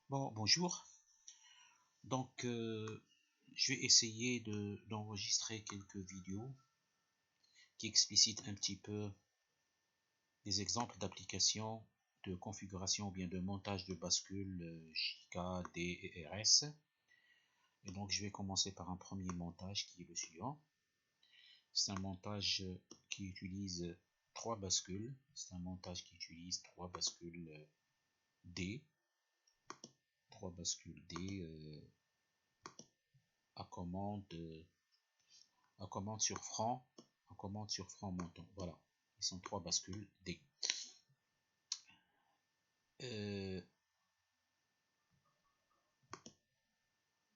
Bon, bonjour. Donc, je vais essayer d'enregistrer quelques vidéos qui explicitent un petit peu des exemples d'applications de configuration ou bien de montage de bascules JK, D et RS. Et donc, je vais commencer par un premier montage qui est le suivant. C'est un montage qui utilise trois bascules. C'est un montage qui utilise trois bascules D. Trois bascules D à commande sur franc, montant. Voilà, ils sont trois bascules D.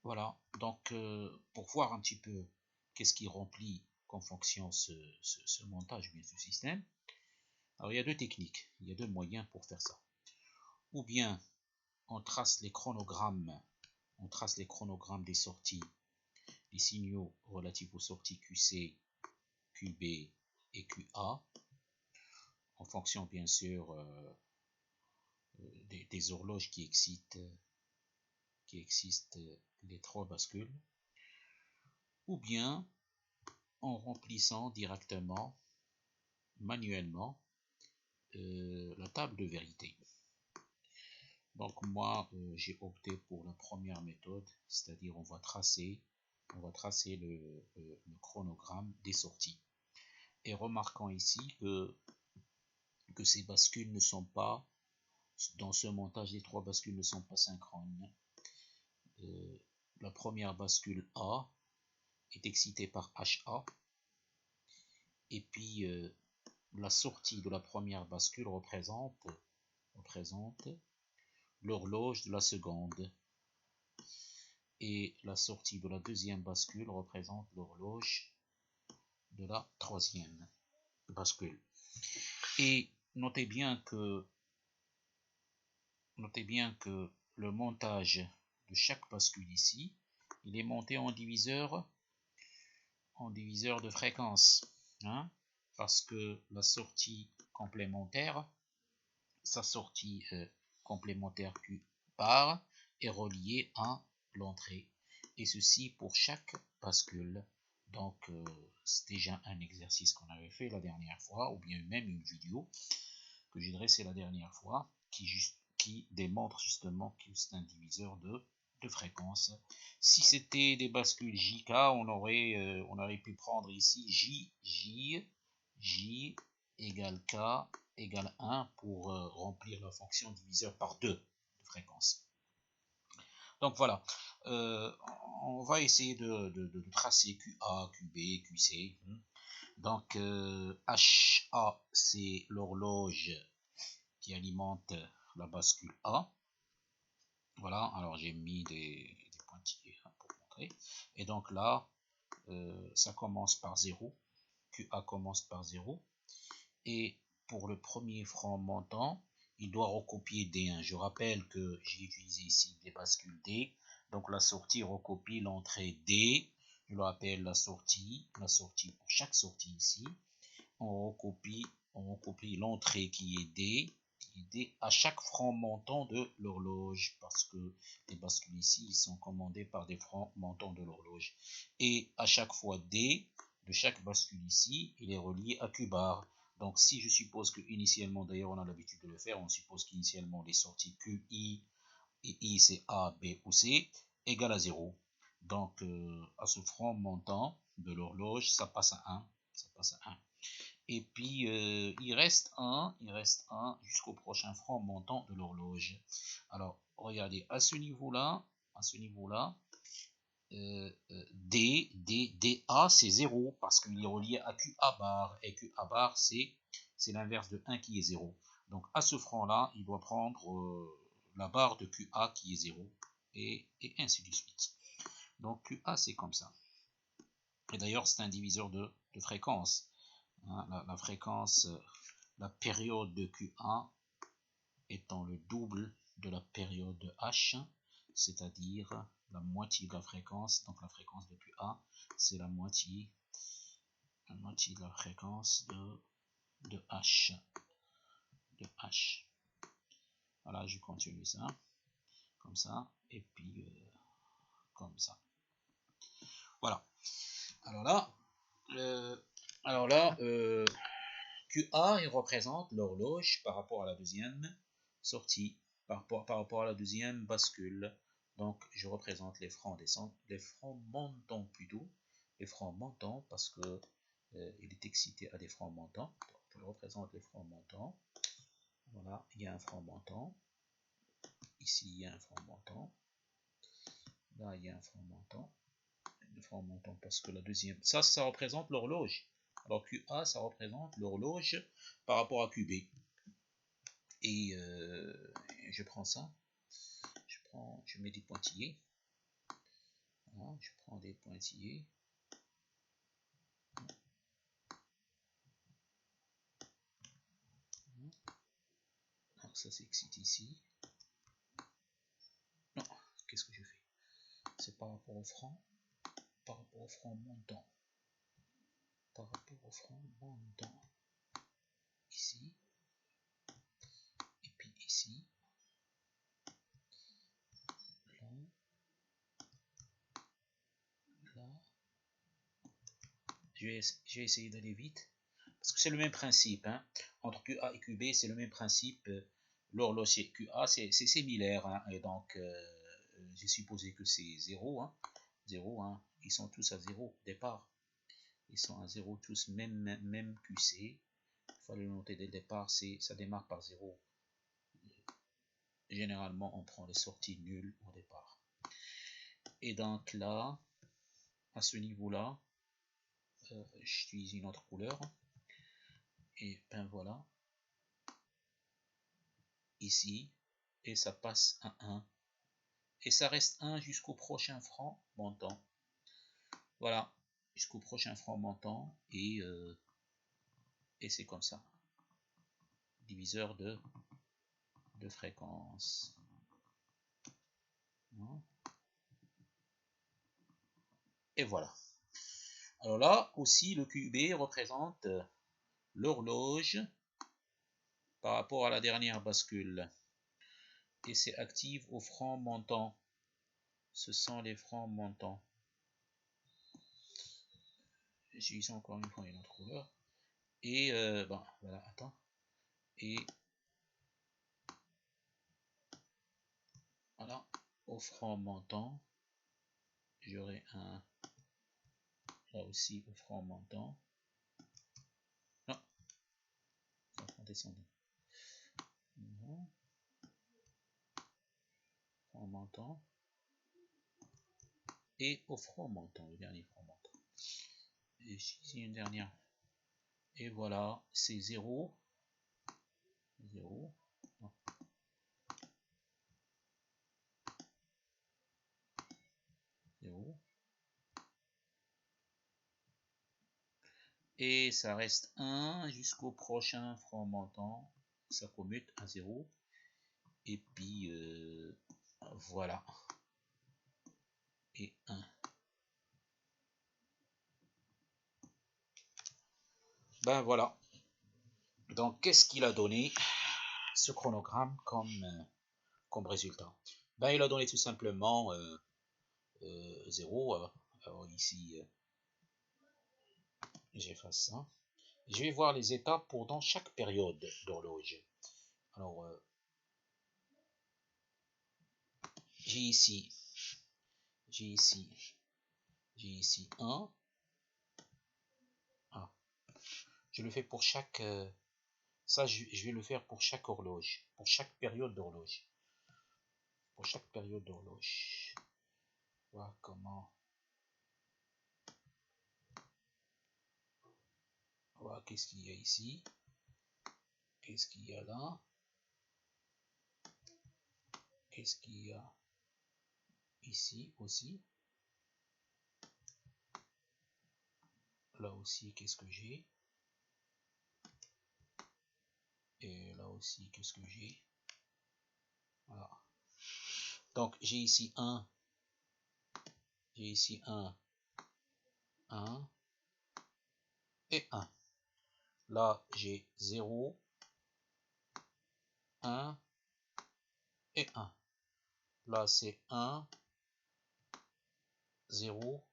Voilà, donc pour voir un petit peu qu'est-ce qui remplit comme fonction ce montage, bien ce système. Alors il y a deux techniques, il y a deux moyens pour faire ça. Ou bien on trace les chronogrammes des sorties, les signaux relatifs aux sorties QC, QB et QA, en fonction bien sûr des horloges qui excitent les trois bascules, ou bien en remplissant directement, manuellement, la table de vérité. Donc moi, j'ai opté pour la première méthode, c'est-à-dire on va tracer le chronogramme des sorties. Et remarquons ici que ces bascules ne sont pas, dans ce montage, les trois bascules ne sont pas synchrones. La première bascule A est excitée par HA, et puis la sortie de la première bascule représente l'horloge de la seconde, et la sortie de la deuxième bascule représente l'horloge de la troisième bascule. Et notez bien que le montage de chaque bascule ici, il est monté en diviseur de fréquence, hein, parce que la sortie complémentaire, sa sortie complémentaire Q bar est reliée à l'entrée, et ceci pour chaque bascule. Donc c'est déjà un exercice qu'on avait fait la dernière fois, ou bien même une vidéo que j'ai dressée la dernière fois, qui démontre justement que c'est un diviseur de fréquence. Si c'était des bascules JK, on aurait pu prendre ici J égale K égale 1 pour remplir la fonction diviseur par 2 de fréquence. Donc voilà, on va essayer de tracer QA, QB, QC. Donc HA, c'est l'horloge qui alimente la bascule A. Voilà, alors j'ai mis des pointillés pour montrer. Et donc là, ça commence par 0. QA commence par 0. Et pour le premier franc montant, il doit recopier D1. Je rappelle que j'ai utilisé ici des bascules D. Donc la sortie recopie l'entrée D. Je le rappelle, la sortie pour chaque sortie ici. On recopie l'entrée qui est D à chaque franc montant de l'horloge, parce que les bascules ici ils sont commandés par des francs montants de l'horloge. Et à chaque fois D de chaque bascule ici, il est relié à Q bar. Donc si je suppose que initialement, d'ailleurs on a l'habitude de le faire, on suppose qu'initialement les sorties QI et I c'est A, B ou C égale à 0. Donc à ce franc montant de l'horloge, ça passe à 1. Et puis il reste 1 jusqu'au prochain franc montant de l'horloge. Alors regardez, à ce niveau là DA c'est 0 parce qu'il est relié à QA bar, et QA bar c'est l'inverse de 1 qui est 0. Donc à ce franc là, il doit prendre la barre de QA qui est 0, et ainsi de suite. Donc QA c'est comme ça. Et d'ailleurs c'est un diviseur de fréquence. La fréquence, la période de Q1 étant le double de la période de H, c'est-à-dire la moitié de la fréquence. Donc la fréquence de Q1, c'est la moitié de la fréquence de H. Voilà, je continue ça. comme ça, et puis comme ça. Voilà. Alors là, QA, il représente l'horloge par rapport à la deuxième sortie, par rapport à la deuxième bascule. Donc, je représente les francs descendants, les francs montants plutôt, les francs montants parce que il est excité à des francs montants. Donc, je représente les francs montants. Voilà, il y a un franc montant. Ici, il y a un franc montant. Là, il y a un franc montant. Le franc montant parce que la deuxième, ça représente l'horloge. Alors QA, ça représente l'horloge par rapport à QB. Et je prends ça. Je mets des pointillés. Voilà, je prends des pointillés. Alors ça s'excite ici. Non, qu'est-ce que je fais? C'est par rapport au franc. Par rapport au franc montant. Par rapport au franc montant. Ici. Et puis ici. Là. Là. Je vais essayer d'aller vite. Parce que c'est le même principe. Hein. Entre QA et QB, c'est le même principe. L'horloge QA, c'est similaire. Hein. Et donc, j'ai supposé que c'est 0. Hein. 0. Hein. Ils sont tous à 0 départ. Ils sont à 0 tous, même QC. Il faut le noter dès le départ, ça démarre par 0. Généralement, on prend les sorties nulles au départ. Et donc là, à ce niveau-là, j'utilise une autre couleur. Et ben voilà. Ici. Et ça passe à 1. Et ça reste 1 jusqu'au prochain franc montant. Voilà. Jusqu'au prochain franc montant. Et c'est comme ça. Diviseur de fréquence. Et voilà. Alors là aussi, le QB représente l'horloge par rapport à la dernière bascule. Et c'est active aux francs montants. Ce sont les francs montants. J'utilise encore une fois une autre couleur. Et bon, voilà, attends. Et voilà, au franc montant, j'aurai un là aussi au franc montant. Non, ça va descendre. Non. Franc montant. Et au franc montant, le dernier franc montant. Et ici une dernière. Et voilà, c'est 0. 0. Non. 0. Et ça reste 1 jusqu'au prochain franc montant. Ça commute à 0. Et puis voilà. Et 1. Ben voilà. Donc qu'est-ce qu'il a donné ce chronogramme comme résultat? Ben il a donné tout simplement 0. Alors ici, j'efface ça. Je vais voir les étapes pour dans chaque période d'horloge. Alors, j'ai ici 1. Ah, je le fais pour chaque... ça, je vais le faire pour chaque horloge, pour chaque période d'horloge. Pour chaque période d'horloge. Voir comment... Voir qu'est-ce qu'il y a ici. Qu'est-ce qu'il y a là. Qu'est-ce qu'il y a ici aussi. Là aussi, qu'est-ce que j'ai. Et là aussi, qu'est-ce que j'ai. Voilà. Donc, j'ai ici 1. J'ai ici 1. 1. Et 1. Là, j'ai 0. 1. Et 1. Là, c'est 1, 0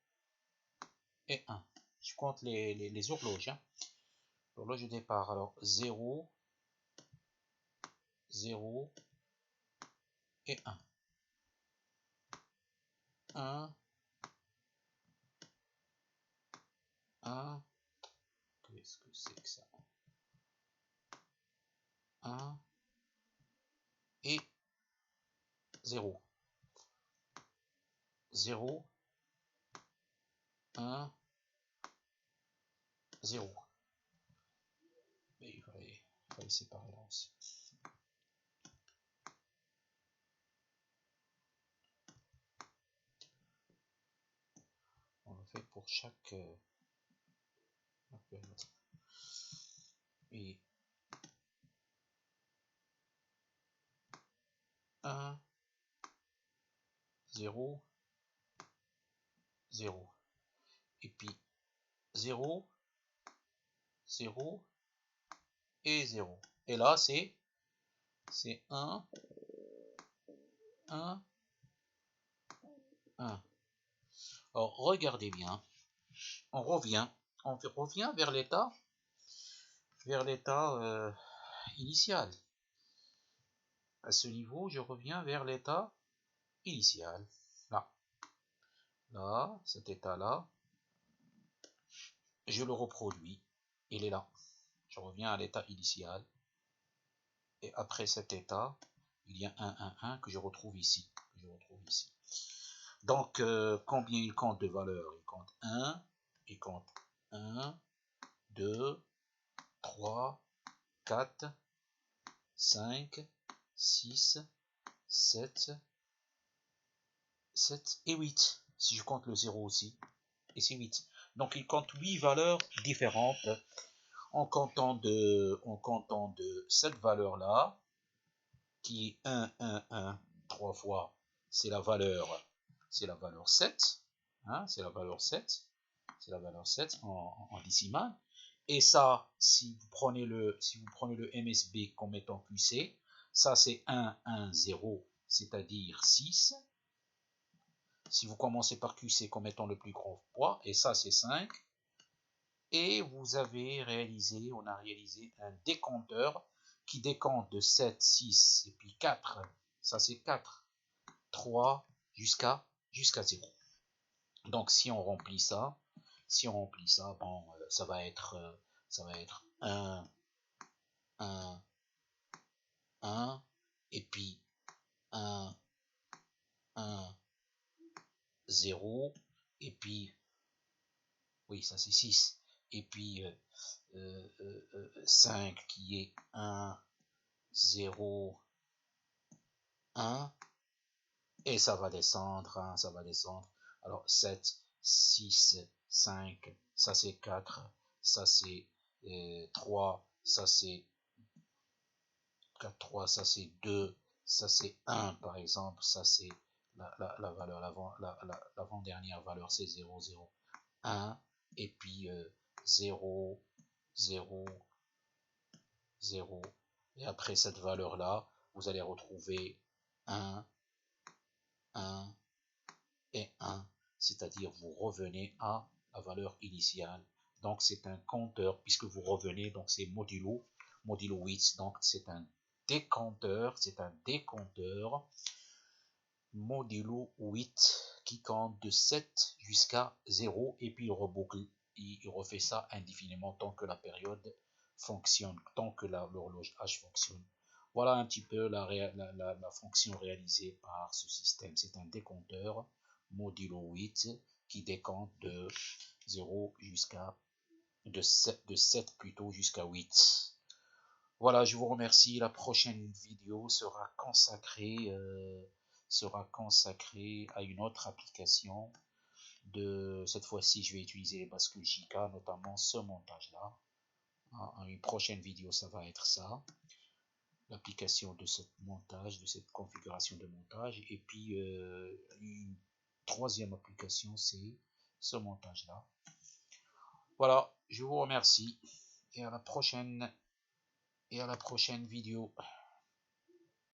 et 1. Je compte les horloges. Hein. L'horloge de départ. Alors, 0, 0 et 1. 1, 1. Qu'est-ce que c'est que ça? 1 et 0. 0, 1, 0. Mais il fallait séparer là aussi. On le fait pour chaque période. Et 1, 0, 0. Et puis 0, 0 et 0. Et là, c'est 1, 1, 1. Alors, regardez bien. On revient vers l'état initial. À ce niveau, je reviens vers l'état initial. Là. Là, cet état-là, je le reproduis. Il est là. Je reviens à l'état initial. Et après cet état, il y a 1, 1, 1 que je retrouve ici. Donc, combien il compte de valeurs? Il compte 1, il compte 1, 2, 3, 4, 5, 6, 7 et 8. Si je compte le 0 aussi. Et c'est 8. Donc, il compte 8 valeurs différentes en comptant de cette valeur-là, qui est 1, 1, 1, 3 fois, c'est la valeur 7, hein, c'est la valeur 7 en décimale. Et ça, si vous prenez le MSB comme étant QC, ça c'est 1, 1, 0, c'est-à-dire 6. Si vous commencez par QC comme étant le plus gros poids, et ça c'est 5. Et on a réalisé un décompteur qui décompte de 7, 6 et puis 4. Ça c'est 4, 3 jusqu'à 0. Donc si on remplit ça, bon, ça va être 1, 1, 1, et puis 1, 1, 0, et puis, oui, ça c'est 6, et puis 5 qui est 1, 0, 1, et ça va descendre, hein, ça va descendre. Alors 7, 6, 5, ça c'est 4, ça c'est 3, ça c'est 4, 3, ça c'est 2, ça c'est 1 par exemple, ça c'est la valeur, l'avant-dernière valeur c'est 0, 0, 1, et puis 0, 0, 0, et après cette valeur là, vous allez retrouver 1, 1 et 1, c'est-à-dire vous revenez à la valeur initiale. Donc c'est un compteur, puisque vous revenez, donc c'est modulo 8, donc c'est un décompteur modulo 8 qui compte de 7 jusqu'à 0, et puis il reboucle, il refait ça indéfiniment tant que la période fonctionne, tant que l'horloge H fonctionne. Voilà un petit peu la fonction réalisée par ce système. C'est un décompteur modulo 8 qui décompte de 0 jusqu'à de 7 plutôt jusqu'à 8. Voilà, je vous remercie. La prochaine vidéo sera consacrée à une autre application. Cette fois-ci, je vais utiliser les bascules JK, notamment ce montage-là. Une prochaine vidéo, ça va être ça. L'application de ce montage, de cette configuration de montage. Et puis, une troisième application, c'est ce montage-là. Voilà, je vous remercie. Et à la prochaine vidéo.